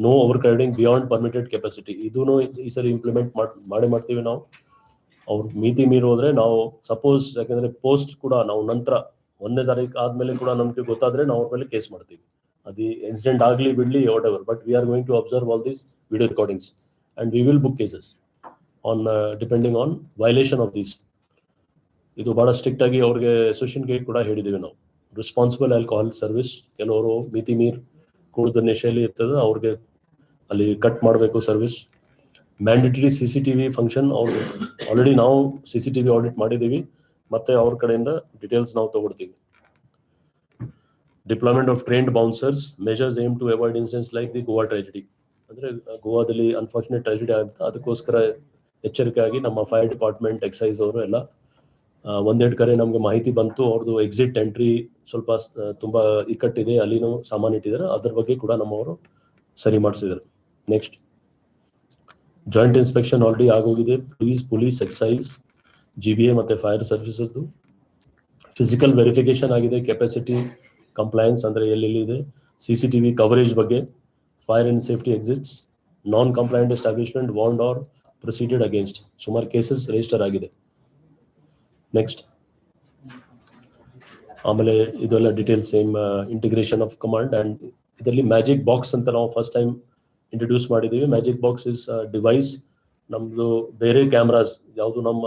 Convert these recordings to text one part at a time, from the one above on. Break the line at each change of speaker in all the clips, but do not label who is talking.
No overcrowding beyond permitted capacity. ಇದೂ ಈ ಸರಿ ಇಂಪ್ಲಿಮೆಂಟ್ ಮಾಡ್ತೀವಿ ನಾವು. ಅವ್ರು ಮಿತಿ ಮೀರಿ ಹೋದ್ರೆ ನಾವು ಸಪೋಸ್, ಯಾಕಂದ್ರೆ ಪೋಸ್ಟ್ ಕೂಡ ನಾವು ನಂತರ 1ನೇ ತಾರೀಕು ಆದ್ಮೇಲೆ ಕೂಡ ನಮ್ಗೆ ಗೊತ್ತಾದ್ರೆ ನಾವು ಅವ್ರ ಮೇಲೆ ಕೇಸ್ ಮಾಡ್ತೀವಿ. ಅದು ಇನ್ಸಿಡೆಂಟ್ ಆಗಲಿ ಬಿಡ್ಲಿ whatever, but we are going to observe all these video recordings and we will book cases on depending on violation of these. ಇದು ಬಹಳ ಸ್ಟ್ರಿಕ್ಟ್ ಆಗಿ ಅವ್ರಿಗೆ ಅಸೋಸಿಯೇಷನ್ಗೆ ಕೂಡ ಹೇಳಿದ್ದೀವಿ ನಾವು. ರೆಸ್ಪಾನ್ಸಿಬಲ್ ಆಲ್ಕೋಹಾಲ್ ಸರ್ವಿಸ್, ಕೆಲವರು ಮಿತಿ ಮೀರ್ ಕುಡಿದ ನೆಶೆಯಲ್ಲಿ ಇರ್ತದೆ, ಅವ್ರಿಗೆ ಅಲ್ಲಿ ಕಟ್ ಮಾಡಬೇಕು ಸರ್ವಿಸ್. ಮ್ಯಾಂಡೇಟರಿ CCTV ಫಂಕ್ಷನ್, ಅವ್ರು ಆಲ್ರೆಡಿ ನಾವು CCTV ಆಡಿಟ್ ಮಾಡಿದ್ದೀವಿ, ಮತ್ತೆ ಅವ್ರ ಕಡೆಯಿಂದ ಡೀಟೇಲ್ಸ್ ನಾವು ತಗೊಳ್ತೀವಿ. Deployment of trained bouncers, measures aim to avoid incidents like the Goa tragedy. ಅಂದರೆ ಗೋವಾದಲ್ಲಿ ಅನ್ಫಾರ್ಚುನೇಟ್ ಟ್ರಾಜಿಡಿ ಆಗುತ್ತೆ, ಅದಕ್ಕೋಸ್ಕರ ಎಚ್ಚರಿಕೆ ಆಗಿ ನಮ್ಮ ಫೈರ್ ಡಿಪಾರ್ಟ್ಮೆಂಟ್, ಎಕ್ಸೈಸ್ ಅವರು ಎಲ್ಲ ಒಂದೆರಡು ಕಡೆ ನಮಗೆ ಮಾಹಿತಿ ಬಂತು, ಅವ್ರದ್ದು ಎಕ್ಸಿಟ್ ಎಂಟ್ರಿ ಸ್ವಲ್ಪ ತುಂಬ ಇಕ್ಕಟ್ಟಿದೆ, ಅಲ್ಲಿನೂ ಸಾಮಾನು ಇಟ್ಟಿದ್ದಾರೆ, ಅದ್ರ ಬಗ್ಗೆ ಕೂಡ ನಮ್ಮವರು ಸರಿ ಮಾಡಿಸಿದ್ದಾರೆ. ನೆಕ್ಸ್ಟ್, ಜಾಯಿಂಟ್ ಇನ್ಸ್ಪೆಕ್ಷನ್ ಆಲ್ರೆಡಿ ಆಗೋಗಿದೆ. ಪೊಲೀಸ್, ಎಕ್ಸೈಸ್, GBA ಮತ್ತು ಫೈರ್ ಸರ್ವಿಸಸ್ದು ಫಿಸಿಕಲ್ ವೆರಿಫಿಕೇಶನ್ ಆಗಿದೆ. ಕೆಪಾಸಿಟಿ ಕಂಪ್ಲೈನ್ಸ್ ಅಂದರೆ ಎಲ್ಲೆಲ್ಲಿದೆ, CCTV ಕವರೇಜ್ ಬಗ್ಗೆ, fire and safety exits, non compliant establishment warned or proceeded against, ಸುಮಾರು ಕೇಸಸ್ ರಿಜಿಸ್ಟರ್ ಆಗಿದೆ. ನೆಕ್ಸ್ಟ್, ಆಮೇಲೆ ಇದೆಲ್ಲ details same integration of command. And ಇದರಲ್ಲಿ ಮ್ಯಾಜಿಕ್ ಬಾಕ್ಸ್ ಅಂತ ನಾವು ಫಸ್ಟ್ ಟೈಮ್ ಇಂಟ್ರೊಡ್ಯೂಸ್ ಮಾಡಿದ್ದೀವಿ. ಮ್ಯಾಜಿಕ್ ಬಾಕ್ಸ್ ಇಸ್ ಡಿವೈಸ್, ನಮ್ಮದು ಬೇರೆ ಕ್ಯಾಮ್ರಾಸ್ ಯಾವುದು ನಮ್ಮ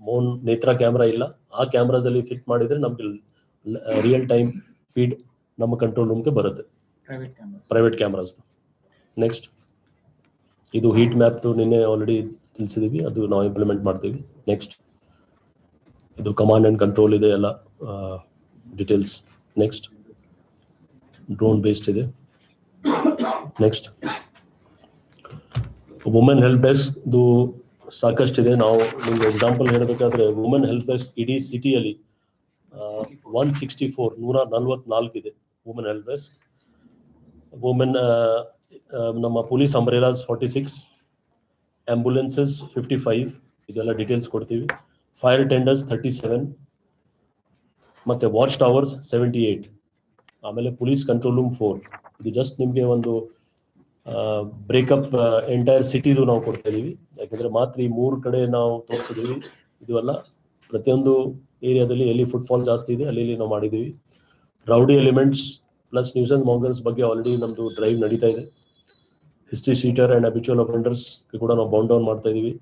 ಮೋನ್ ನೇತ್ರ ಕ್ಯಾಮ್ರಾ ಇಲ್ಲ, ಆ ಕ್ಯಾಮ್ರಾಸಲ್ಲಿ ಫಿಟ್ ಮಾಡಿದರೆ ನಮಗೆ ರಿಯಲ್ ಟೈಮ್ ಫೀಡ್ ನಮ್ಮ ಕಂಟ್ರೋಲ್ ರೂಮ್ಗೆ ಬರುತ್ತೆ, ಪ್ರೈವೇಟ್ ಕ್ಯಾಮ್ರಾಸ್. ನೆಕ್ಸ್ಟ್, ಇದು ಹೀಟ್ ಮ್ಯಾಪ್ದು ನಿನ್ನೆ ಆಲ್ರೆಡಿ ತಿಳಿಸಿದ್ದೀವಿ, ಅದು ನಾವು ಇಂಪ್ಲಿಮೆಂಟ್ ಮಾಡ್ತೀವಿ. ನೆಕ್ಸ್ಟ್, ಇದು ಕಮಾಂಡ್ ಆ್ಯಂಡ್ ಕಂಟ್ರೋಲ್ ಇದೆ ಎಲ್ಲ ಡೀಟೇಲ್ಸ್. ನೆಕ್ಸ್ಟ್, ಡ್ರೋನ್ ಬೇಸ್ಡ್ ಇದೆ. ನೆಕ್ಸ್ಟ್, ವುಮೆನ್ ಹೆಲ್ಪ್ ಡೆಸ್ಕ್ದು ಸಾಕಷ್ಟಿದೆ. ನಾವು ನಿಮ್ಗೆ ಎಕ್ಸಾಂಪಲ್ ಹೇಳಬೇಕಾದ್ರೆ ವುಮೆನ್ ಹೆಲ್ಪ್ ಡೆಸ್ಕ್ ಇಡೀ ಸಿಟಿಯಲ್ಲಿ 144 ಇದೆ ವುಮೆನ್ ಹೆಲ್ಪ್ ಡೆಸ್ಕ್. ವುಮೆನ್ ನಮ್ಮ ಪೊಲೀಸ್ ಅಂಬ್ರೆಲಾಸ್ 46, ಆಂಬ್ಯುಲೆನ್ಸಸ್ 55, ಇದೆಲ್ಲ ಡೀಟೇಲ್ಸ್ ಕೊಡ್ತೀವಿ. ಫೈರ್ ಟೆಂಡರ್ಸ್ 37, ಮತ್ತು ವಾಚ್ ಟವರ್ಸ್ 78, ಆಮೇಲೆ ಪೊಲೀಸ್ ಕಂಟ್ರೋಲ್ ರೂಮ್ 4. ಇದು ಜಸ್ಟ್ ನಿಮಗೆ ಒಂದು ಬ್ರೇಕಪ್ ಎಂಟೈರ್ ಸಿಟಿದು ನಾವು ಕೊಡ್ತಾ ಇದ್ದೀವಿ, ಯಾಕಂದರೆ ಮಾತ್ರ ಈ 3 ಕಡೆ ನಾವು ತೋರಿಸಿದ್ದೀವಿ. ಇದು ಅಲ್ಲ, ಪ್ರತಿಯೊಂದು ಏರಿಯಾದಲ್ಲಿ ಎಲ್ಲಿ ಫುಟ್ಫಾಲ್ ಜಾಸ್ತಿ ಇದೆ ಅಲ್ಲಿ ನಾವು ಮಾಡಿದ್ದೀವಿ. Rowdy elements plus nuisance mongers ಬಗ್ಗೆ ಆಲ್ರೆಡಿ ನಮ್ಮದು ಡ್ರೈವ್ ನಡೀತಾ ಇದೆ. ಹಿಸ್ಟ್ರಿ ಶೀಟರ್ ಆ್ಯಂಡ್ ಅಬಿಚುವಲ್ ಅಫೆಂಡರ್ಸ್ ಕೂಡ ನಾವು ಬೌಂಡ್ ಡೌನ್ ಮಾಡ್ತಾ ಇದ್ದೀವಿ.